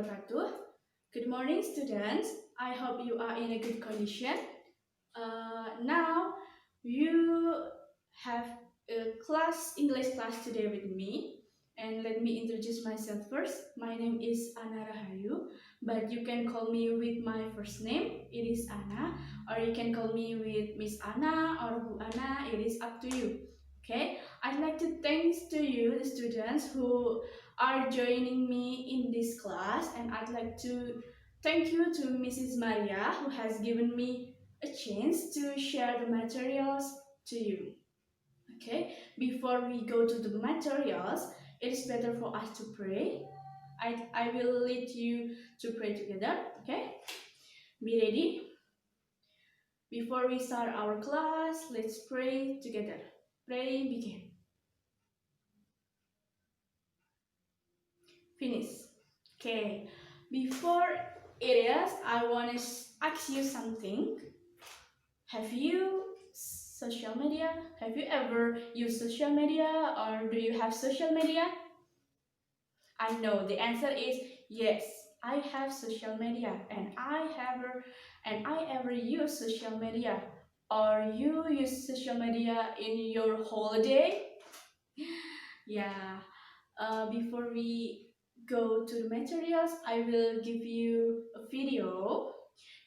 wabarakatuh. Good morning, students. I hope you are in a good condition. Now you have a English class today with me. And let me introduce myself first. My name is Anna Rahayu, but you can call me with my first name. It is Anna, or you can call me with Miss Anna or Bu Anna. It is up to you. Okay. I'd like to thanks to you, the students who are joining me in this class, and I'd like to thank you to Mrs. Maria who has given me a chance to share the materials to you. Okay, before we go to the materials, it is better for us to pray. I will lead you to pray together. Okay, be ready. Before we start our class, let's pray together. Pray, begin. Finish. Okay, before it is, I want to ask you something. Have you social media? Have you ever used social media, or do you have social media? I know the answer is yes. I have social media, and I ever use social media. Or you use social media in your holiday? Yeah. Before we go to the materials, I will give you a video.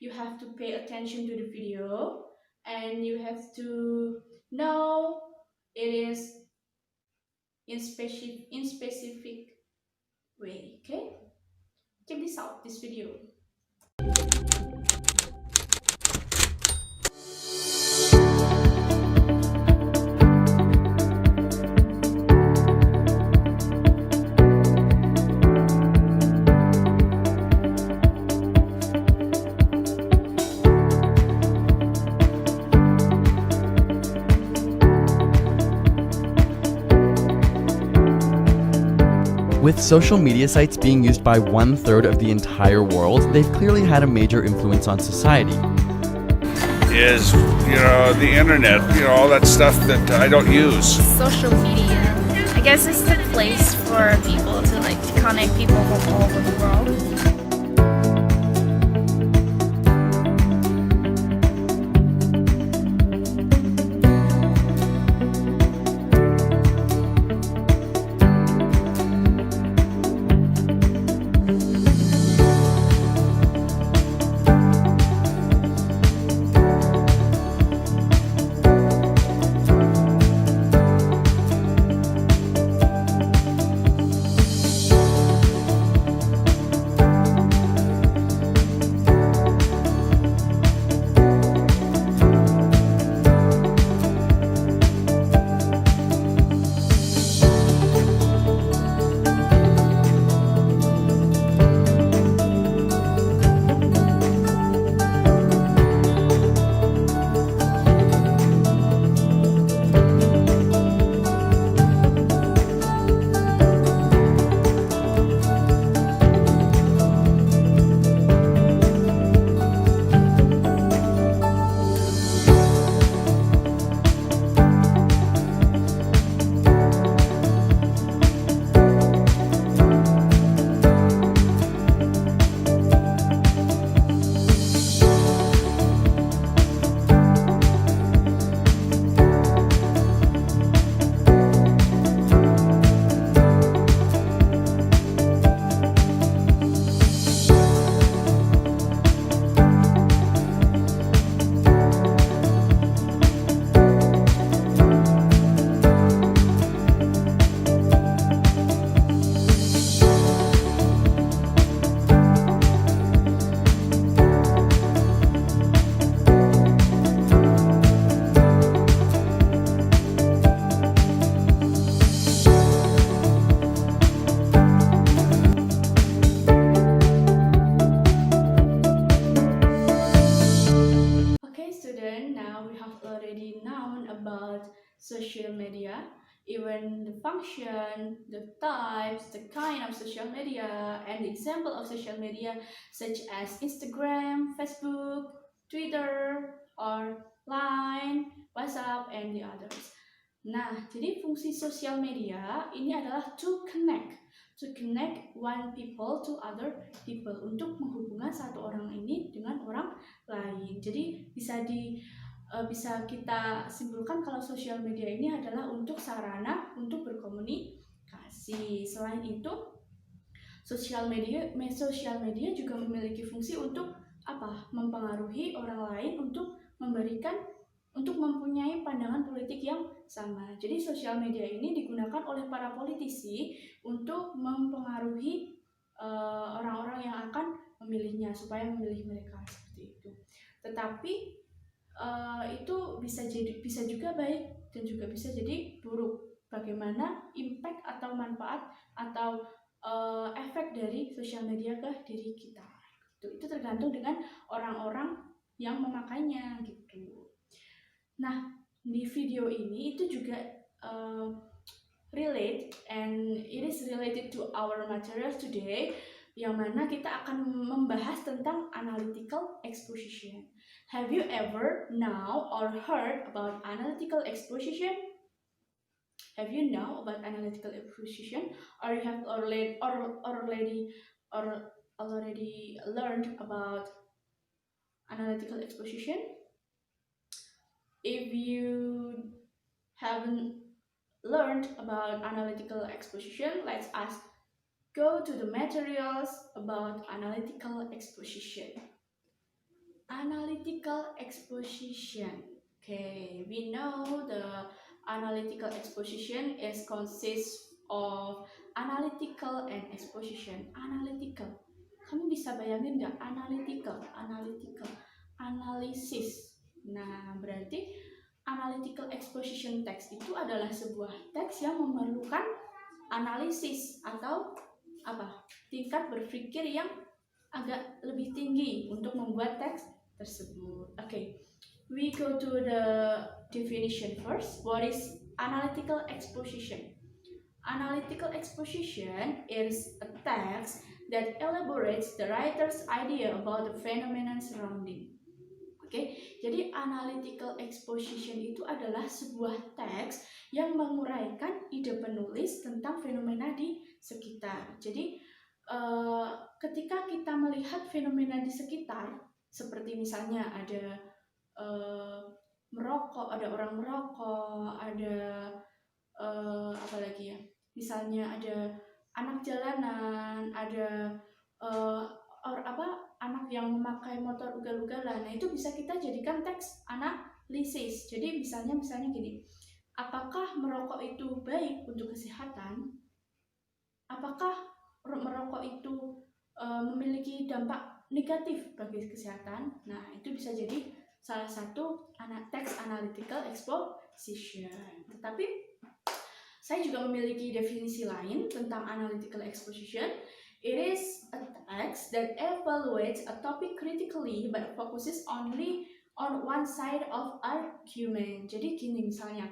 You have to pay attention to the video, and you have to know it is in specific way. Okay, check this out, this video. With social media sites being used by 1/3 of the entire world, they've clearly had a major influence on society. Is, the internet, all that stuff that I don't use. Social media. I guess it's the place for people to connect people from all over the world. Already known about social media, even the function, the types, the kind of social media, and the example of social media such as Instagram, Facebook, Twitter, or Line, WhatsApp, and the others. Nah, jadi fungsi sosial media ini adalah to connect one people to other people, untuk menghubungkan satu orang ini dengan orang lain. Jadi bisa kita simpulkan kalau sosial media ini adalah untuk sarana untuk berkomunikasi. Selain itu, sosial media juga memiliki fungsi untuk mempengaruhi orang lain untuk mempunyai pandangan politik yang sama. Jadi sosial media ini digunakan oleh para politisi untuk mempengaruhi orang-orang yang akan memilihnya supaya memilih mereka seperti itu. Tetapi itu bisa juga baik dan juga bisa jadi buruk. Bagaimana impact atau manfaat atau efek dari sosial media ke diri kita? Itu tergantung dengan orang-orang yang memakainya gitu. Nah, di video ini itu juga relate, and it is related to our material today, yang mana kita akan membahas tentang analytical exposition. Have you ever know or heard about analytical exposition? Have you know about analytical exposition, or you have already learned about analytical exposition? If you haven't learned about analytical exposition, let's go to the materials about analytical exposition. Analytical exposition. Okay, we know the analytical exposition consists of analytical and exposition. Analytical. Kamu bisa bayangin nggak? Analytical, analisis. Nah, berarti analytical exposition text itu adalah sebuah teks yang memerlukan analisis atau tingkat berpikir yang agak lebih tinggi untuk membuat teks tersebut. Okay, we go to the definition first. What is analytical exposition? Analytical exposition is a text that elaborates the writer's idea about the phenomenon surrounding. Oke, jadi analytical exposition itu adalah sebuah teks yang menguraikan ide penulis tentang fenomena di sekitar. Jadi ketika kita melihat fenomena di sekitar, seperti misalnya ada merokok, ada orang merokok, ada apa lagi ya? Misalnya ada anak jalanan, ada anak yang memakai motor ugal-ugalan. Nah, itu bisa kita jadikan teks analisis. Jadi misalnya gini, apakah merokok itu baik untuk kesehatan? Apakah merokok itu memiliki dampak negatif bagi kesehatan? Nah, itu bisa jadi salah satu teks analytical exposition. Tetapi saya juga memiliki definisi lain tentang analytical exposition. It is a text that evaluates a topic critically but focuses only on one side of argument. Jadi gini misalnya,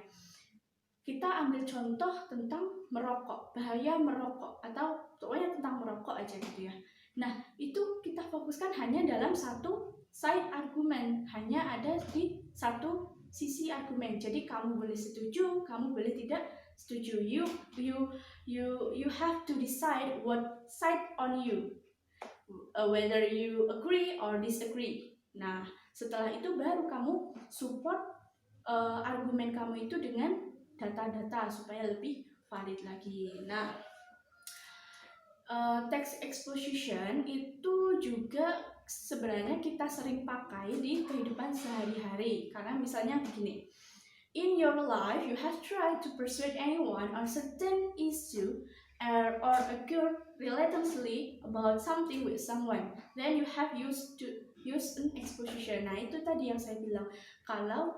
kita ambil contoh tentang merokok, bahaya merokok, atau pokoknya tentang merokok aja gitu ya. Nah, itu kita fokuskan hanya dalam satu side argument, hanya ada di satu sisi argumen. Jadi kamu boleh setuju, kamu boleh tidak setuju. You have to decide what side on you, whether you agree or disagree. Nah, setelah itu baru kamu support argumen kamu itu dengan data-data supaya lebih valid lagi. Nah, text exposition itu juga sebenarnya kita sering pakai di kehidupan sehari-hari. Karena misalnya begini, in your life you have tried to persuade anyone on certain issue or agree relentlessly about something with someone, then you have used an exposition. Nah, itu tadi yang saya bilang, kalau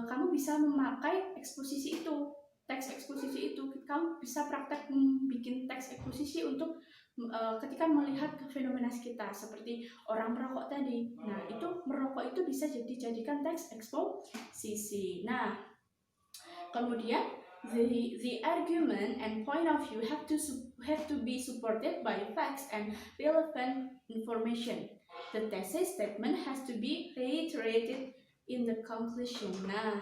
kamu bisa memakai eksposisi itu, teks eksposisi itu, kamu bisa praktek bikin teks eksposisi untuk ketika melihat fenomena sekitar seperti orang merokok tadi. Nah, itu merokok itu bisa dijadikan teks eksposisi. Nah, kemudian the argument and point of view have to be supported by facts and relevant information. The thesis statement has to be reiterated in the conclusion. Nah,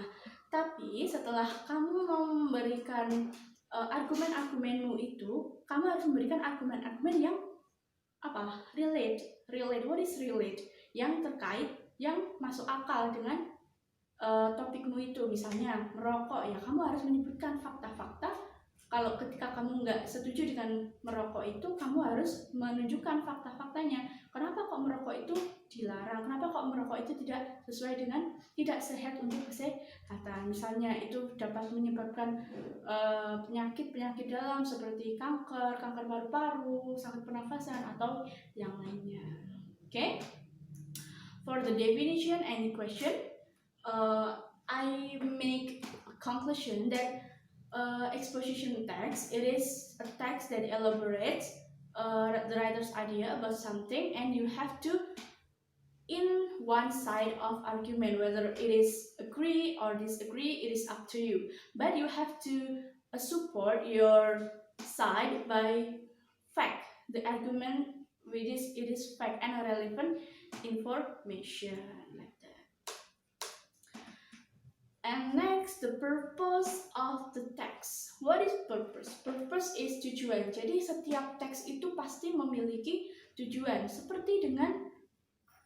Tapi setelah kamu memberikan argumen-argumenmu itu, kamu harus memberikan argumen-argumen yang relate. What is relate? Yang terkait, yang masuk akal dengan topikmu itu. Misalnya merokok, ya kamu harus menyebutkan fakta-fakta. Kalau ketika kamu nggak setuju dengan merokok itu, kamu harus menunjukkan fakta-faktanya. Kenapa kok merokok itu dilarang? Kenapa kok merokok itu tidak sesuai dengan, tidak sehat untuk kesehatan? Misalnya itu dapat menyebabkan penyakit-penyakit dalam seperti kanker paru-paru, sakit pernafasan, atau yang lainnya. Okay? For the definition and question, I make a conclusion that exposition text, it is a text that elaborates the writer's idea about something, and you have to in one side of argument, whether it is agree or disagree, it is up to you, but you have to support your side by fact. The argument with this, it is fact and relevant information, like that. And next, the purpose of the text. What is purpose? Purpose is tujuan. Jadi setiap teks itu pasti memiliki tujuan. Seperti dengan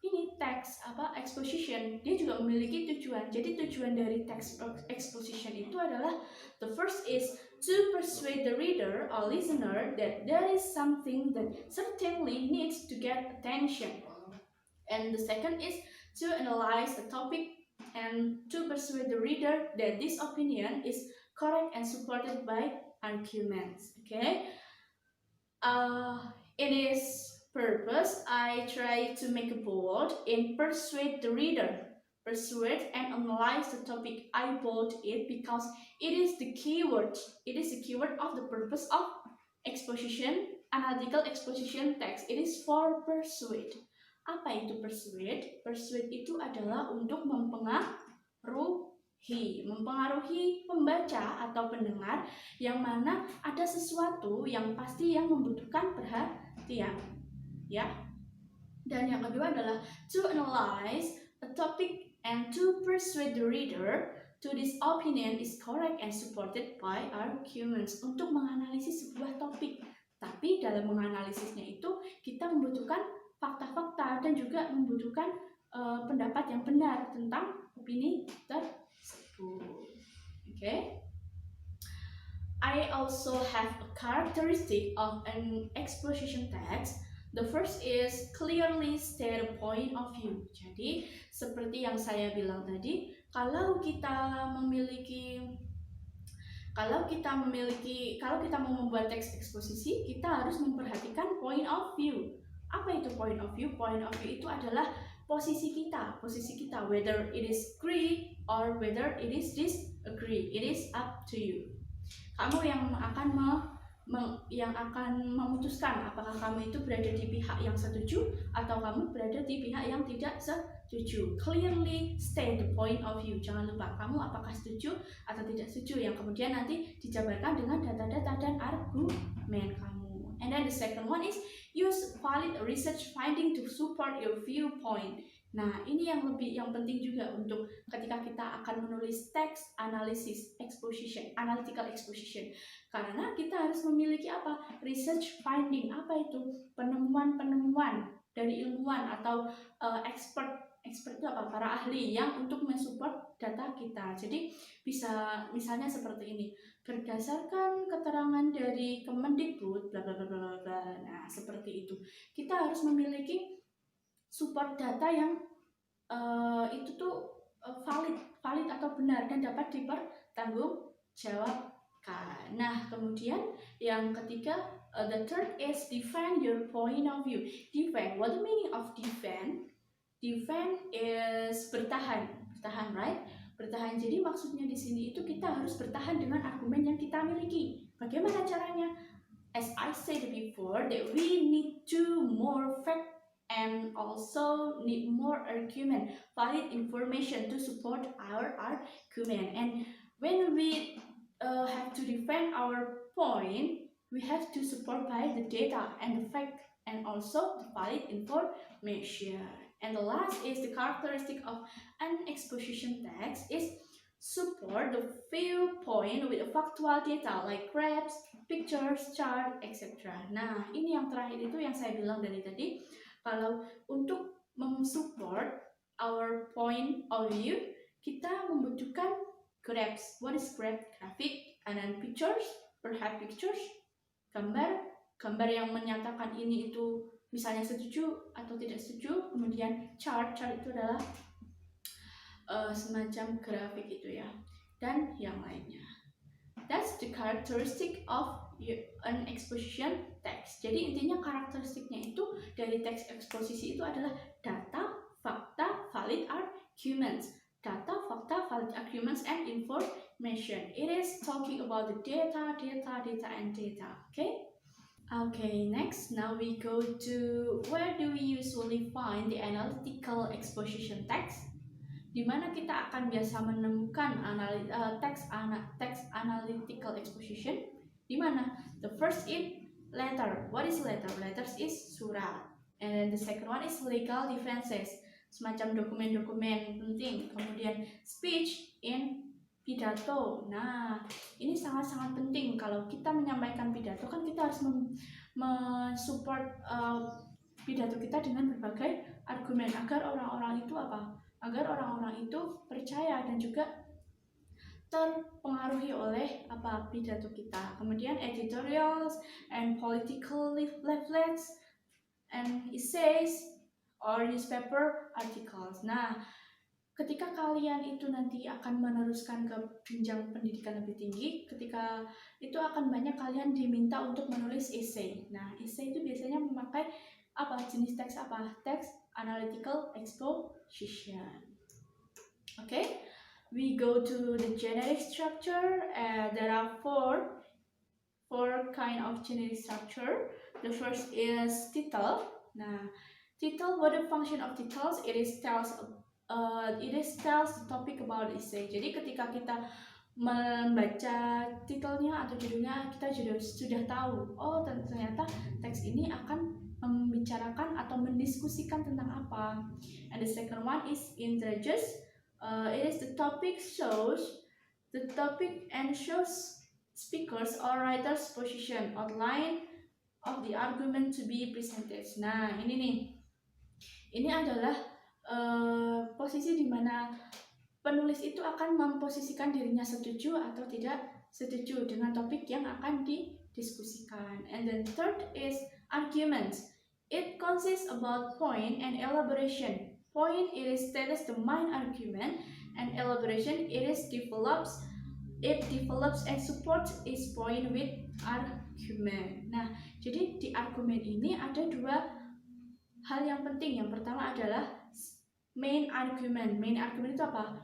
ini teks exposition, dia juga memiliki tujuan. Jadi tujuan dari teks exposition itu adalah, the first is to persuade the reader or listener that there is something that certainly needs to get attention. And the second is to analyze the topic and to persuade the reader that this opinion is correct and supported by arguments. Okay, in its purpose, I try to make a bold in persuade the reader. Persuade and analyze the topic. I bold it because it is the keyword. It is the keyword of the purpose of exposition, analytical exposition text. It is for persuade. Apa itu persuade? Persuade itu adalah untuk mempengaruhi pembaca atau pendengar, yang mana ada sesuatu yang pasti yang membutuhkan perhatian, ya. Dan yang kedua adalah to analyze a topic and to persuade the reader to this opinion is correct and supported by arguments. Untuk menganalisis sebuah topik, tapi dalam menganalisisnya itu kita membutuhkan fakta-fakta dan juga membutuhkan pendapat yang benar tentang opini tersebut. Okay. I also have a characteristic of an exposition text. The first is clearly state a point of view. Jadi seperti yang saya bilang tadi, kalau kita mau membuat teks eksposisi, kita harus memperhatikan point of view. Apa itu point of view? Point of view itu adalah posisi kita, whether it is agree or whether it is disagree. It is up to you. Kamu yang akan memutuskan apakah kamu itu berada di pihak yang setuju atau kamu berada di pihak yang tidak setuju. Clearly state the point of view. Jangan lupa kamu apakah setuju atau tidak setuju, yang kemudian nanti dijabarkan dengan data-data dan argumen kamu. And then the second one is use valid research finding to support your viewpoint. Nah, ini yang penting juga untuk ketika kita akan menulis teks analisis exposition, analytical exposition. Karena kita harus memiliki research finding. Apa itu? Penemuan-penemuan dari ilmuwan atau expert itu para ahli yang untuk mensupport data kita. Jadi bisa misalnya seperti ini, berdasarkan keterangan dari Kemendikbud bla bla bla bla bla. Nah, seperti itu. Kita harus memiliki support data yang itu tuh valid atau benar dan dapat dipertanggungjawabkan. Nah, kemudian yang ketiga, the third is defend your point of view. Defend, what the meaning of defend? Defend is bertahan, right? Bertahan. Jadi maksudnya di sini itu kita harus bertahan dengan argumen yang kita miliki. Bagaimana caranya? As I said before, that we need to more fact and also need more argument, valid information to support our argument. And when we have to defend our point, we have to support by the data and the fact and also the valid information. And the last is the characteristic of an exposition text is support the viewpoint with factual data like graphs, pictures, chart, etc. Nah, ini yang terakhir itu yang saya bilang dari tadi, kalau untuk mensupport our point of view, kita membutuhkan graphs. What is graph? Graphic, and then pictures, perhaps pictures, gambar yang menyatakan ini itu misalnya setuju atau tidak setuju. Kemudian chart itu adalah semacam grafik itu ya, dan yang lainnya. That's the characteristic of an exposition text. Jadi intinya karakteristiknya itu dari teks eksposisi itu adalah data, fakta, valid arguments. Data, fakta, valid arguments, and information. It is talking about the data, and data. Okay, next, now we go to where do we usually find the analytical exposition text? Di mana kita akan biasa menemukan teks analytical exposition? Di mana? The first is letter. What is letter? Letters is surat. And then the second one is legal defenses, semacam dokumen-dokumen penting. Kemudian speech in pidato. Nah, ini sangat-sangat penting. Kalau kita menyampaikan pidato, kan kita harus mensupport pidato kita dengan berbagai argumen agar orang-orang itu percaya dan juga terpengaruhi oleh pidato kita. Kemudian editorials and political leaflets and essays or newspaper articles. Nah, ketika kalian itu nanti akan meneruskan ke jenjang pendidikan lebih tinggi, ketika itu akan banyak kalian diminta untuk menulis essay. Nah, essay itu biasanya memakai jenis teks teks analytical exposition. Okay, we go to the generic structure. There are four kind of generic structure. The first is title. Nah, title, what the function of titles? It is tells the topic about essay. Jadi ketika kita membaca titelnya atau judulnya, kita sudah tahu, oh ternyata teks ini akan membicarakan atau mendiskusikan tentang apa. And the second one is introduce. It is the topic and shows speakers or writers position, outline of the argument to be presented. Nah, ini adalah posisi di mana penulis itu akan memposisikan dirinya setuju atau tidak setuju dengan topik yang akan didiskusikan. And then third is arguments. It consists about point and elaboration. Point, it is states the main argument, and elaboration, it develops and supports its point with argument. Nah, jadi di argumen ini ada dua hal yang penting. Yang pertama adalah main argument. Main argument itu apa?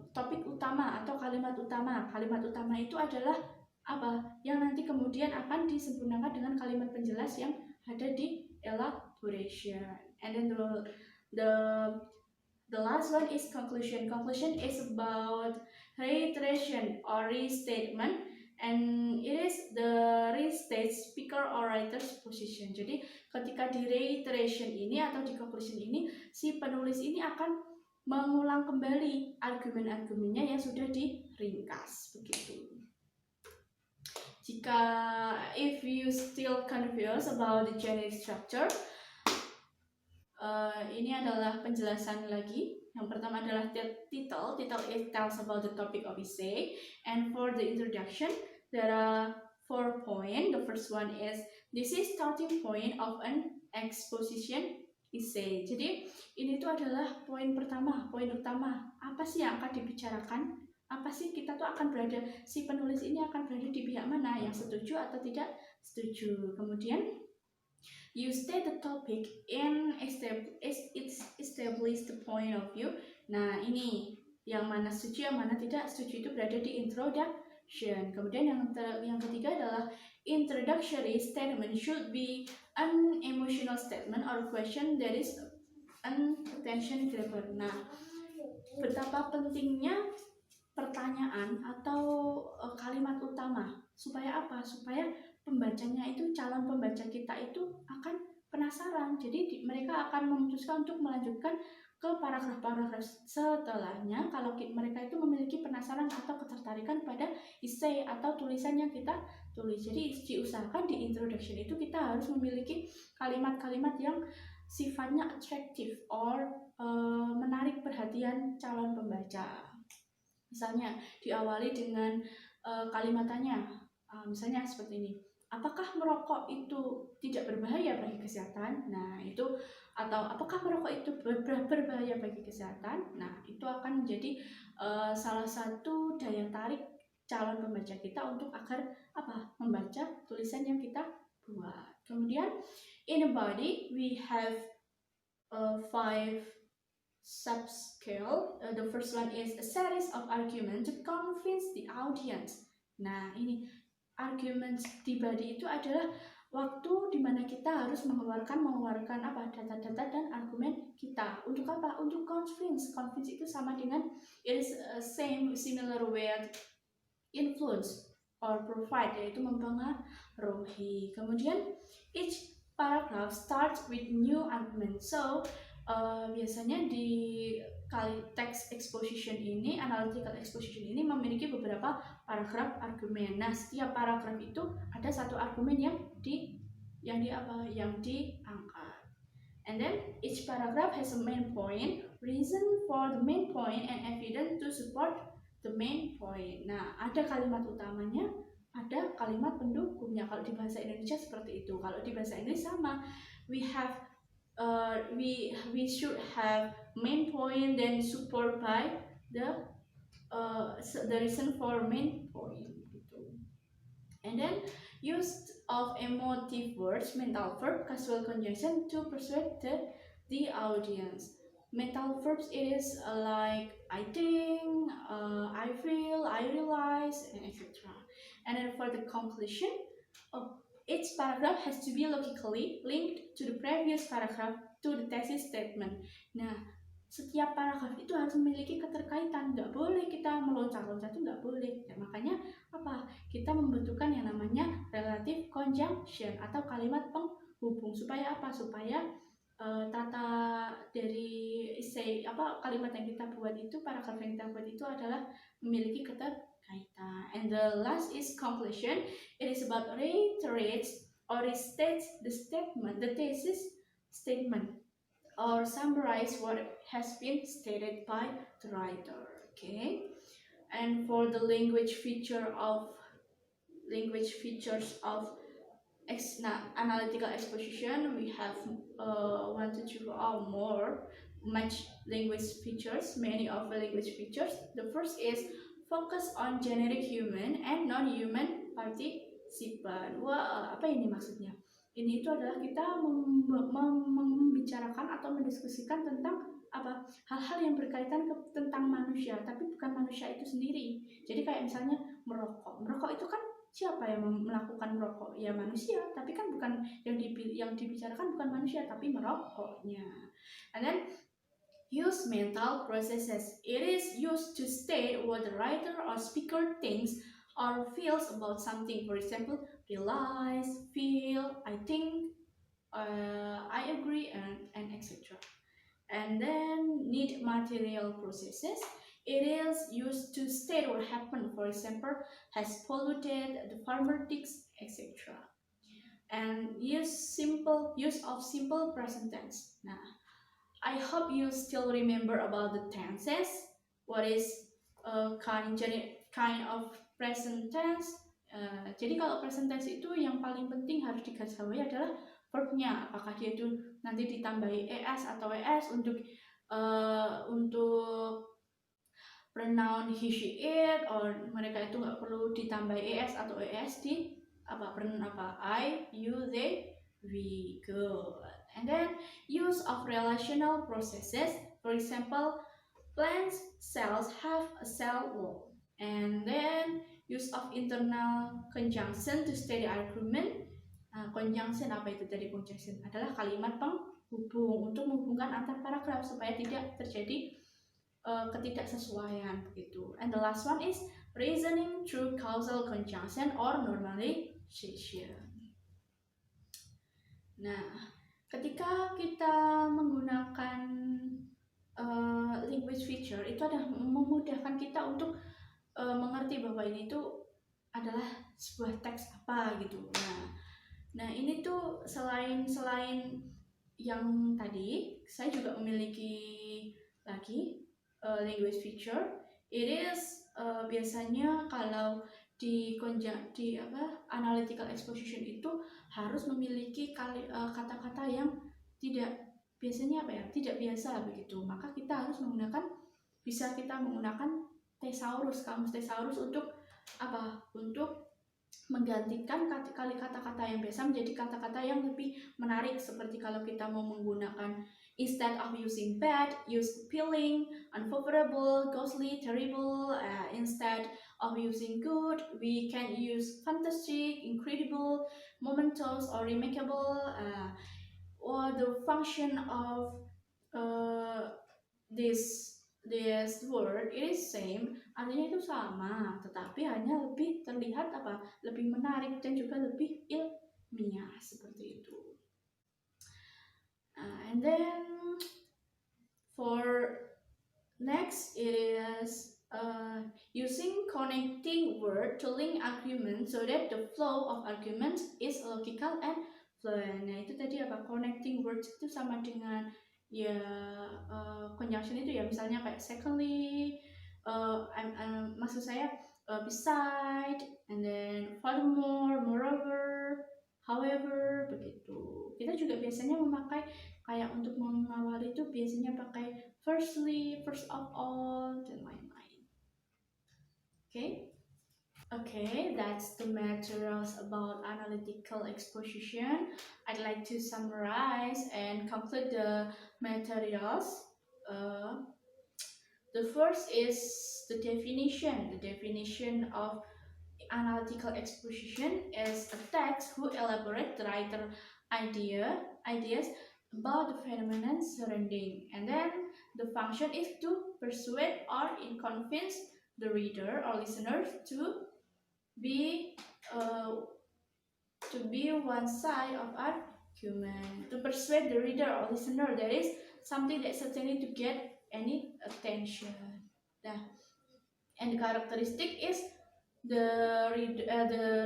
Topik utama atau kalimat utama. Kalimat utama itu adalah apa? Yang nanti kemudian akan disempurnakan dengan kalimat penjelas yang ada di elaboration. And then the last one is conclusion. Conclusion is about reiteration or restatement, and it is the restate speaker or writer's position. Jadi ketika di reiteration ini atau di conclusion ini, si penulis ini akan mengulang kembali argumen-argumennya yang sudah diringkas, begitu. If you still confused about the generic structure, ini adalah penjelasan lagi. Yang pertama adalah title. Title it tells about the topic of essay. And for the introduction, there are 4 points. The first one is, this is starting point of an exposition essay. Jadi ini tuh adalah poin pertama, poin utama. Apa sih yang akan dibicarakan? Apa sih kita tuh akan berada, si penulis ini akan berada di pihak mana, yang setuju atau tidak setuju. Kemudian you state the topic and establish the point of view. Nah, ini yang mana setuju, yang mana tidak setuju itu berada di introduction. Kemudian yang ketiga adalah introductory statement should be an emotional statement or question that is an attention grabber. Nah, betapa pentingnya pertanyaan atau kalimat utama. Supaya apa? Supaya pembacanya itu, calon pembaca kita itu akan penasaran. Jadi mereka akan memutuskan untuk melanjutkan ke paragraf-paragraf setelahnya kalau mereka itu memiliki penasaran atau ketertarikan pada essay atau tulisan yang kita tulis. Jadi diusahakan di introduction itu kita harus memiliki kalimat-kalimat yang sifatnya attractive or menarik perhatian calon pembaca. Misalnya diawali dengan kalimat tanya, misalnya seperti ini. Apakah merokok itu tidak berbahaya bagi kesehatan? Nah, itu atau apakah merokok itu berbahaya bagi kesehatan? Nah, itu akan menjadi salah satu daya tarik calon pembaca kita untuk agar membaca tulisan yang kita buat. Kemudian in the body we have 5 subscale. The first one is a series of arguments to convince the audience. Nah, ini argument di body itu adalah waktu dimana kita harus mengeluarkan data-data dan argumen kita. Untuk apa? Untuk convince. Convince itu sama dengan it is similar with influence or provide, yaitu mempengaruhi. Kemudian each paragraph starts with new argument. So biasanya di text exposition ini, analytical exposition ini memiliki beberapa paragraf argumen. Nah, setiap paragraf itu ada satu argumen yang diangkat. And then each paragraph has a main point, reason for the main point, and evidence to support the main point. Nah, ada kalimat utamanya, ada kalimat pendukungnya. Kalau di bahasa Indonesia seperti itu. Kalau di bahasa Inggris sama, we should have main point then support by the reason for main point gitu. And then use of emotive words, mental verb, causal conjunction to persuade the audience. Mental verbs it is like I think, I feel, I realize, and etc. And then for the conclusion, each paragraph has to be logically linked to the previous paragraph to the thesis statement. Nah, setiap paragraf itu harus memiliki keterkaitan. Nggak boleh kita meloncat-loncat, itu nggak boleh. Ya, makanya kita membutuhkan yang namanya relative conjunction atau kalimat penghubung. Supaya Supaya tata dari essay kalimat yang kita buat itu, paragraf yang kita buat itu adalah memiliki keterkaitan. And the last is conclusion. It is about reiterates or restates the thesis statement, or summarize what has been stated by the writer. Okay. And for the language features of analytical exposition, we have 1 to 2 or more much language features, many of the language features. The first is focus on generic human and non-human participant. Wah, apa ini maksudnya? Ini itu adalah kita membicarakan atau mendiskusikan tentang hal-hal yang berkaitan tentang manusia, tapi bukan manusia itu sendiri. Jadi kayak misalnya merokok itu kan siapa yang melakukan merokok? Ya manusia, tapi kan bukan yang dibicarakan bukan manusia, tapi merokoknya. And then use mental processes. It is used to state what the writer or speaker thinks or feels about something. For example, realize, feel, I think, I agree, and etc. And then need material processes. It is used to state what happened. For example, has polluted, the farmer digs, etc. And use of simple present tense. Nah, I hope you still remember about the tenses. What is kind of present tense? Jadi kalau present tense itu yang paling penting harus digarisbawahi adalah verbnya. Apakah dia itu nanti ditambahi es atau es untuk pronoun he, she, it, or mereka itu nggak perlu ditambahi es atau es di pronoun I, you, they, we, go. And then use of relational processes. For example, plant cells have a cell wall. And then use of internal conjunction to state the argument. Conjunction, apa itu tadi conjunction? Adalah kalimat penghubung untuk menghubungkan antar paragraf supaya tidak terjadi ketidaksesuaian begitu. And the last one is reasoning through causal conjunction or normalization. Nah, ketika kita menggunakan language feature itu adalah memudahkan kita untuk mengerti bahwa ini tuh adalah sebuah teks apa gitu. Nah ini tuh selain yang tadi, saya juga memiliki lagi language feature. It is biasanya kalau di analytical exposition itu harus memiliki kata-kata yang tidak tidak biasa begitu. Maka kita harus bisa kita menggunakan thesaurus, kamus thesaurus untuk apa? Untuk menggantikan kata-kata yang biasa menjadi kata-kata yang lebih menarik, seperti kalau kita mau menggunakan instead of using bad, use appealing, unfavorable, ghostly, terrible. Instead of using good, we can use fantastic, incredible, momentous, or remarkable. Or the function of this word is same, artinya itu sama, tetapi hanya lebih terlihat lebih menarik dan juga lebih ilmiah seperti itu. And then for next it is using connecting word to link argument so that the flow of arguments is logical and fluent. Nah itu tadi connecting words itu sama dengan conjunction itu ya, misalnya kayak secondly, maksud saya beside, and then furthermore, moreover, however, begitu. Kita juga biasanya memakai kayak untuk mengawali itu biasanya pakai firstly, first of all, dan lain-lain. Okay, that's the materials about analytical exposition. I'd like to summarize and conclude the materials. The first is the definition. The definition of analytical exposition is a text who elaborate the writer ideas about the phenomenon surrounding. And then the function is to persuade or convince the reader or listeners to be one side of argument. To persuade the reader or listener, that is something that certainly to get any attention. And the characteristic is the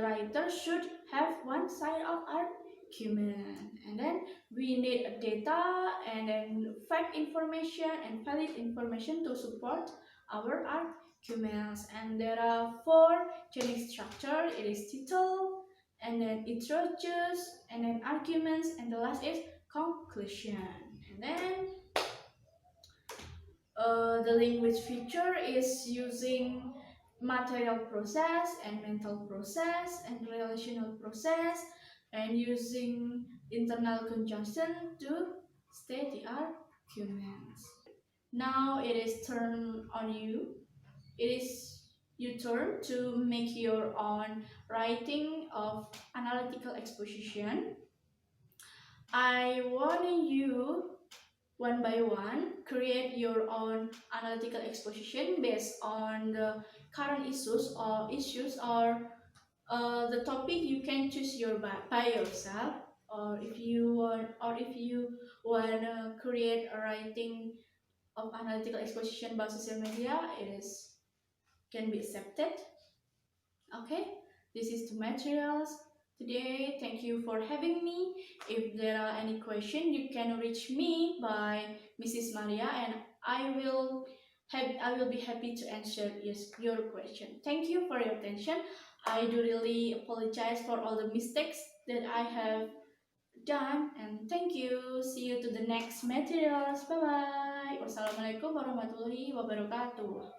writer should have one side of argument. And then we need data and then fact information and valid information to support our arguments. And there are 4 generic structure. It is title, and then introduce, and then arguments, and the last is conclusion. And then the language feature is using material process and mental process and relational process, and using internal conjunction to state the arguments. Now it is turn on you. It is your turn to make your own writing of analytical exposition. I want you one by one create your own analytical exposition based on the current issues or the topic. You can choose by yourself, or if you want to create a writing of analytical exposition about social media, can be accepted. Okay, this is the materials today. Thank you for having me. If there are any questions, you can reach me by Mrs. Maria, and I will be happy to answer your question. Thank you for your attention. I do really apologize for all the mistakes that I have done, and thank you. See you to the next materials. Bye bye. Wassalamualaikum warahmatullahi wabarakatuh.